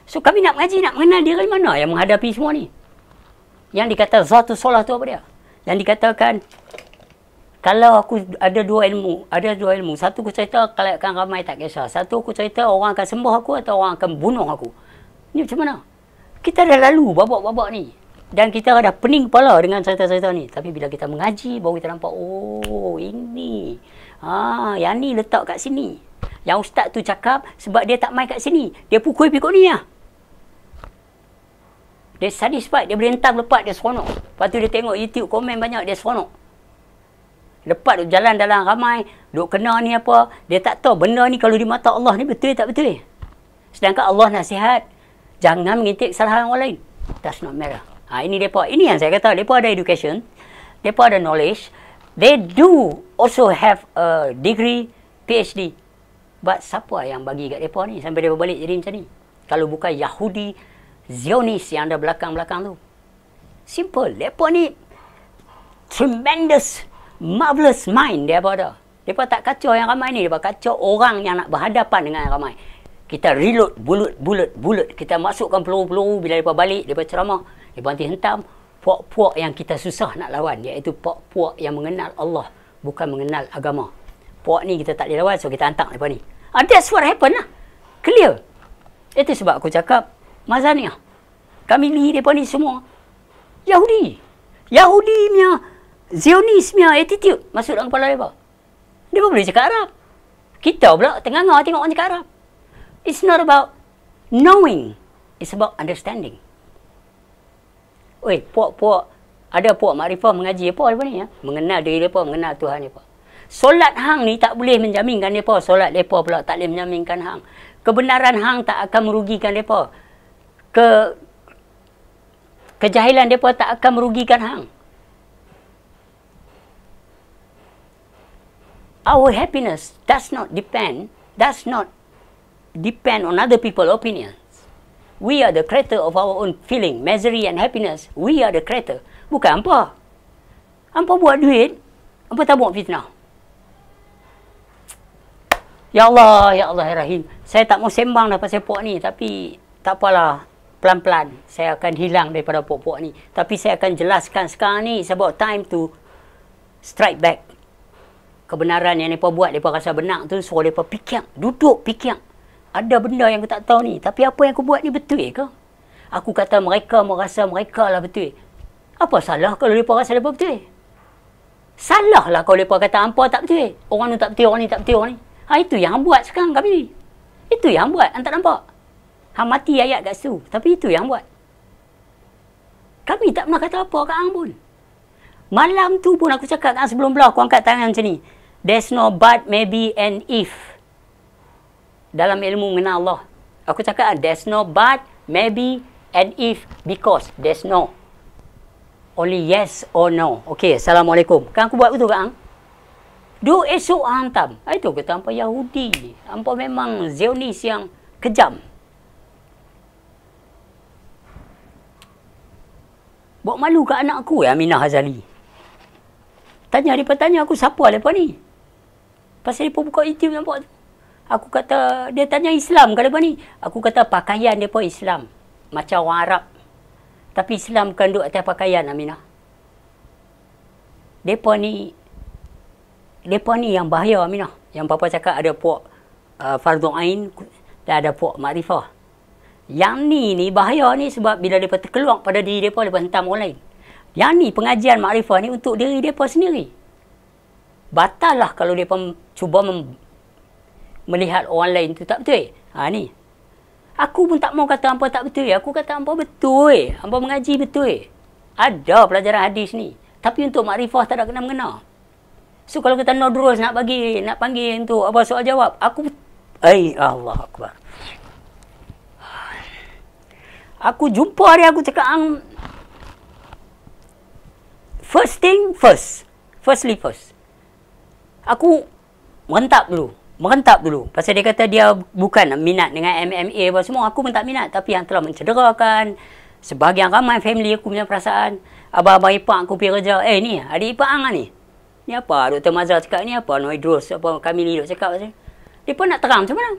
So kami nak mengaji, nak mengenal diri mana yang menghadapi semua ni. Yang dikata Zatul Solah tu apa dia? Yang dikatakan, kalau aku ada dua ilmu. Satu aku cerita, kalau akan ramai tak kisah. Satu aku cerita, orang akan sembah aku atau orang akan bunuh aku. Ni macam mana? Kita dah lalu babak-babak ni. Dan kita dah pening kepala dengan cerita-cerita ni. Tapi bila kita mengaji, baru kita nampak, oh ini. Yang ni letak kat sini. Yang ustaz tu cakap sebab dia tak main kat sini. Dia pukul pikuk ni lah. Dia satisfied. Dia boleh hentam lepas, dia seronok. Lepas tu dia tengok YouTube, komen banyak, dia seronok. Lepas tu jalan dalam ramai, duk kena ni apa. Dia tak tahu benda ni kalau di mata Allah ni betul tak betul. Sedangkan Allah nasihat, jangan mengintip kesalahan orang lain. That's not matter. Ini mereka. Ini yang saya kata. Mereka ada education. Mereka ada knowledge. They do also have a degree, PhD. But siapa yang bagi kat mereka ni sampai dia balik jadi macam ni? Kalau bukan Yahudi, Zionis yang ada belakang-belakang tu. Simple. Mereka ni tremendous, marvelous mind dia ada. Mereka tak kacau yang ramai ni. Mereka kacau orang yang nak berhadapan dengan yang ramai. Kita reload, bulut. Kita masukkan peluru-peluru. Bila mereka balik, mereka ceramah. Mereka nanti hentam puak-puak yang kita susah nak lawan. Iaitu puak-puak yang mengenal Allah. Bukan mengenal agama. Puak ni kita tak boleh lawan, so kita hantar mereka ni. That's what happen lah. Clear. Itu sebab aku cakap, Mazaniah. Kami ni, mereka ni semua Yahudi. Yahudi punya, Zionis punya attitude masuk dalam kepala mereka. Dia boleh cakap Arab. Kita pula tengah-tengah tengok orang cakap Arab. It's not about knowing. It's about understanding. Oi, puak-puak. Ada puak makrifah mengaji apa lepas ni? Ya? Mengenal diri mereka, mengenal Tuhan mereka. Solat hang ni tak boleh menjaminkan mereka. Solat mereka pula tak boleh menjaminkan hang. Kebenaran hang tak akan merugikan mereka. Kejahilan mereka tak akan merugikan hang. Our happiness does not depend on other people's opinions. We are the creator of our own feeling, misery and happiness. We are the creator. Bukan hampa. Hampa buat duit, hampa tak buat fitnah. Ya Allah, Ya Allah, Ya Rahim. Saya tak mau sembang dah pasal puak ni, tapi tak apalah. Pelan-pelan saya akan hilang daripada puak-puak ni. Tapi saya akan jelaskan sekarang ni, it's about time to strike back. Kebenaran yang mereka buat, mereka rasa benar tu, suruh mereka fikir, duduk fikir. Ada benda yang aku tak tahu ni, tapi apa yang aku buat ni betul ke? Aku kata mereka merasa mereka lah betul. Apa salah kalau mereka rasa mereka betul? Salah lah kalau mereka kata hampa tak betul. Orang ni tak betul, orang ni tak betul, orang ni. Itu yang hang buat sekarang kami. Itu yang hang buat, hang tak nampak. Hang mati ayat kat situ, tapi itu yang hang buat. Kami tak pernah kata apa kat hang pun. Malam tu pun aku cakap kat hang sebelum belah, aku angkat tangan macam ni. There's no but, maybe and if. Dalam ilmu mengenal Allah. Aku cakap there's no but, maybe and if, because there's no. Only yes or no. Okay, Assalamualaikum. Kan aku buat betul kat hang? Duk esok hantam. Itu kata hampa Yahudi. Hampa memang Zionis yang kejam. Buat malu kat anak aku Aminah Hazali. Dia tanya aku siapa lepas ni. Pasal dia buka YouTube nampak tu. Aku kata, dia tanya Islam ke lepas ni. Aku kata pakaian dia pun Islam. Macam orang Arab. Tapi Islam bukan duduk atas pakaian Aminah. Mereka ni yang bahaya Aminah. Yang Papa cakap ada puak Fardhu Ain dan ada puak Makrifah. Yang ni bahaya ni sebab bila mereka terkeluar pada diri mereka, mereka hentam orang lain. Yang ni pengajian Makrifah ni untuk diri mereka sendiri. Batal lah kalau mereka cuba melihat orang lain tu tak betul. Ni. Aku pun tak mau kata hampa tak betul. Aku kata hampa betul. Hampa mengaji betul. Ada pelajaran hadis ni. Tapi untuk Makrifah tak ada kena-mengena. So kalau kita Nodrus nak panggil untuk apa soal jawab, aku Allah Akbar. Aku jumpa dia, aku cakap first thing first. Firstly first. Aku merentap dulu. Pasal dia kata dia bukan minat dengan MMA apa semua. Aku pun tak minat. Tapi yang telah mencederakan sebahagian ramai family aku punya perasaan. Abang-abang ipar aku pergi kerja. Ni adik ipar hang ni. Ni apa Dr. Mazhar cakap ni apa? Noidros apa Kamili duk cakap macam. Dia pun nak terang macam mana?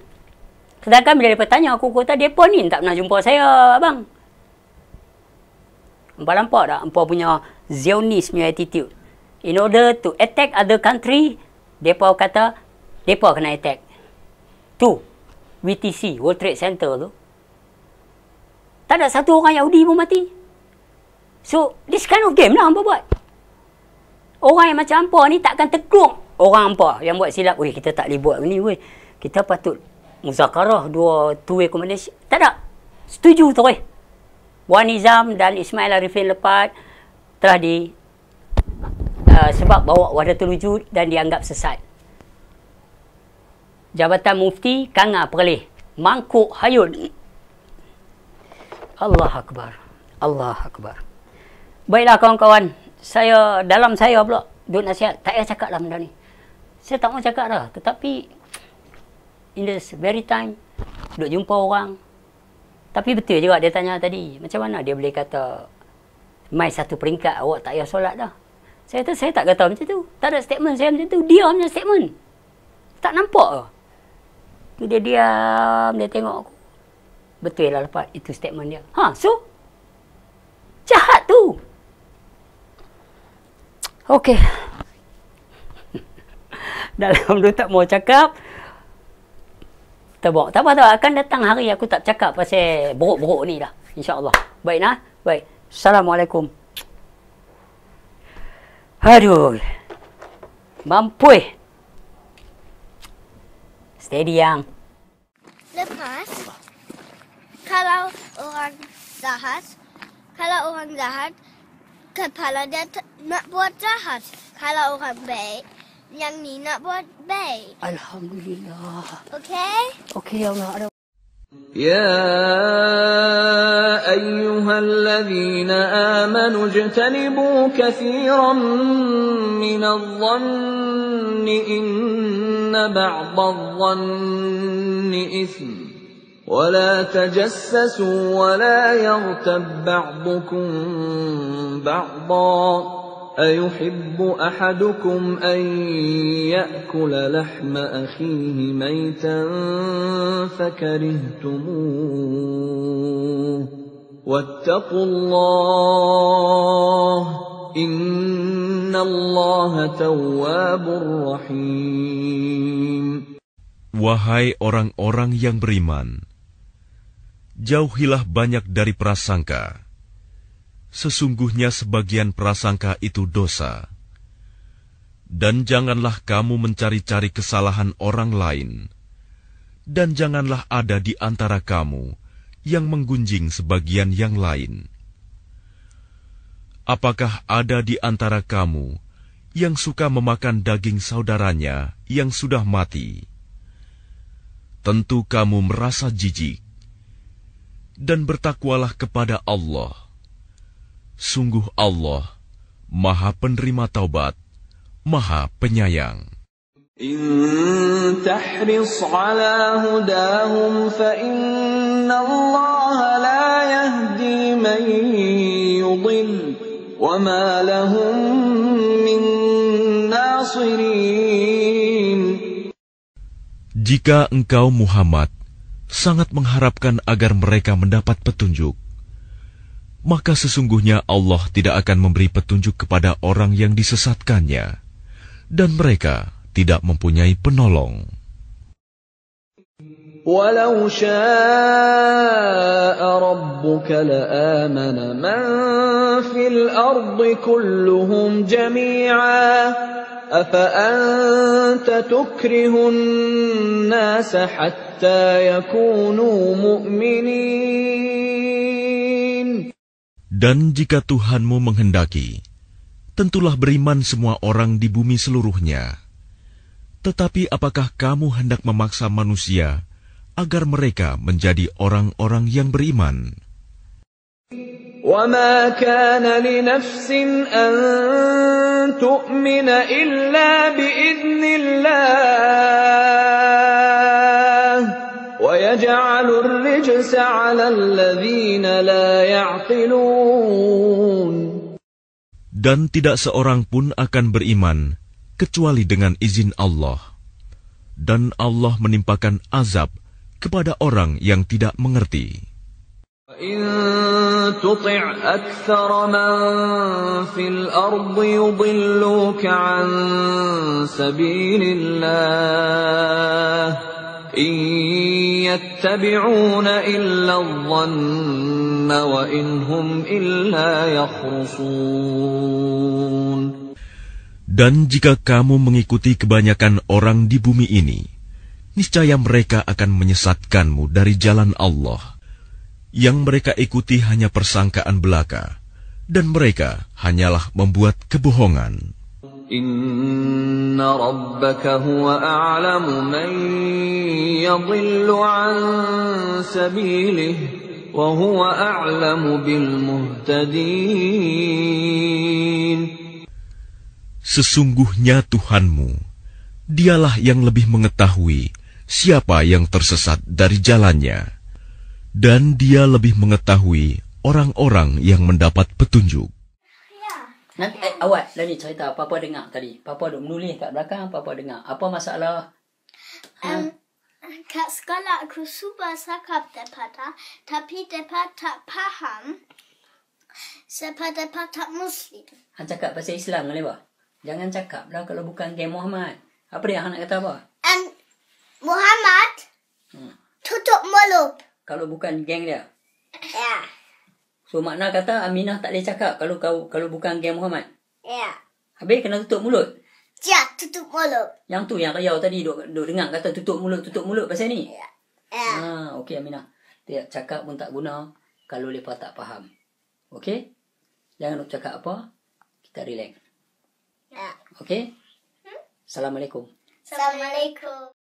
Sedangkan bila dia tanya aku kata dia pun ni tak pernah jumpa saya abang. Hampa nampak tak? Hampa punya Zionis punya attitude. In order to attack other country, mereka kata mereka kena attack. Tu WTC, World Trade Center tu. Tak ada satu orang Yahudi pun mati. So, this kind of game lah hampa buat. Orang yang macam hampa ni takkan tegur orang hampa yang buat silap. Weh, kita tak boleh buat ni weh. Kita patut muzakarah two-way accommodation. Tak ada. Setuju tu weh. Wan Nizam dan Ismail Arifin Lepat telah sebab bawa Wahdatul Wujud dan dianggap sesat. Jabatan Mufti Kanga Perleh. Mangkuk Hayun. Allah Akbar. Allah Akbar. Baiklah kawan-kawan. Dalam saya pula duk nasihat. Tak payah cakap lah benda ni. Saya tak mau cakap dah. Tetapi in this very time duk jumpa orang. Tapi betul juga dia tanya tadi. Macam mana dia boleh kata mai satu peringkat awak tak payah solat dah. Saya tak kata macam tu. Tak ada statement saya macam tu. Dia punya statement. Tak nampak ke? Dia diam. Dia tengok aku. Betul lah lepas itu statement dia. So jahat tu. Okey. Dalam tu tak mau cakap. Tak apa. Akan datang hari aku tak cakap pasal buruk-buruk ni dah. InsyaAllah. Baik nah. Baik. Assalamualaikum. Aduh. Mampus. Steady yang. Lepas, kalau orang jahat, kepala dia nak buat jahat. Kalau orang baik, yang ni nak buat baik. Alhamdulillah. Okay? Okey ya Allah. يا أيها الذين آمنوا اجتنبوا كثيرا من الظن إن بعض الظن إثم ولا تجسسوا ولا يغتب بعضكم بعضا أيحب أحدكم أن يأكل لحم أخيه ميتا فكرهتموه واتقوا الله إن الله تواب رحيم. Wahai orang-orang yang beriman, jauhilah banyak dari prasangka. Sesungguhnya sebagian prasangka itu dosa. Dan janganlah kamu mencari-cari kesalahan orang lain. Dan janganlah ada di antara kamu yang menggunjing sebagian yang lain. Apakah ada di antara kamu yang suka memakan daging saudaranya yang sudah mati? Tentu kamu merasa jijik. Dan bertakwalah kepada Allah. Sungguh Allah, Maha Penerima Taubat, Maha Penyayang. إن تحرص على هداهم فإن الله لا يهدي من يضل وما لهم من ناصرين. Jika engkau Muhammad sangat mengharapkan agar mereka mendapat petunjuk, maka sesungguhnya Allah tidak akan memberi petunjuk kepada orang yang disesatkannya, dan mereka tidak mempunyai penolong. ولو شاء ربك لآمن من في الأرض كلهم جميعا أفأنت تكره الناس حتى يكونوا مؤمنين. Dan jika Tuhanmu menghendaki, tentulah beriman semua orang di bumi seluruhnya. Tetapi apakah kamu hendak memaksa manusia agar mereka menjadi orang-orang yang beriman? وَمَا كَانَ لِنَفْسٍ أَن تُؤْمِنَ إِلَّا بِإِذْنِ اللَّهِ وَيَجْعَلُ الرِّجْسَ عَلَى الَّذِينَ لَا يَعْقِلُونَ. Dan tidak seorang pun akan beriman kecuali dengan izin Allah. Dan Allah menimpakan azab kepada orang yang tidak mengerti. إِن تُطِعْ أَكْثَرَ مَن فِي الْأَرْضِ يُضِلُّوكَ عَن سَبِيلِ اللَّهِ إِن يَتَّبِعُونَ إِلَّا الظَّنَّ وَإِنْ هُمْ إِلَّا يَخْرُصُونَ. Dan jika kamu mengikuti kebanyakan orang di bumi ini, niscaya mereka akan menyesatkanmu dari jalan Allah. Yang mereka ikuti hanya persangkaan belaka, dan mereka hanyalah membuat kebohongan. Inna rabbaka huwa a'lamu man yadhillu an sabilihi wa huwa a'lamu bil muhtadin. Sesungguhnya Tuhanmu, dialah yang lebih mengetahui siapa yang tersesat dari jalannya. Dan dia lebih mengetahui orang-orang yang mendapat petunjuk. Nanti awak dah ni cerita Papa dengar tadi. Papa duk menulis kat belakang, Papa dengar. Apa masalah? Kat sekolah aku cuba cakap daripada, tapi mereka tak faham sebab mereka tak Muslim. Han cakap pasal Islam kan lepas? Jangan cakap lah kalau bukan geng Muhammad. Apa dia Han nak kata apa? Muhammad tutup mulut. Kalau bukan geng dia. Ya. So makna kata Aminah tak boleh cakap kalau bukan geng Muhammad. Ya. Habis kena tutup mulut. Ya, tutup mulut. Yang tu yang Riau tadi duk dengar kata tutup mulut pasal ni. Ya. Okey Aminah. Dia cakap pun tak guna kalau lepas tak faham. Okey? Jangan nak cakap apa. Kita relax. Ya. Okey? Assalamualaikum. Assalamualaikum.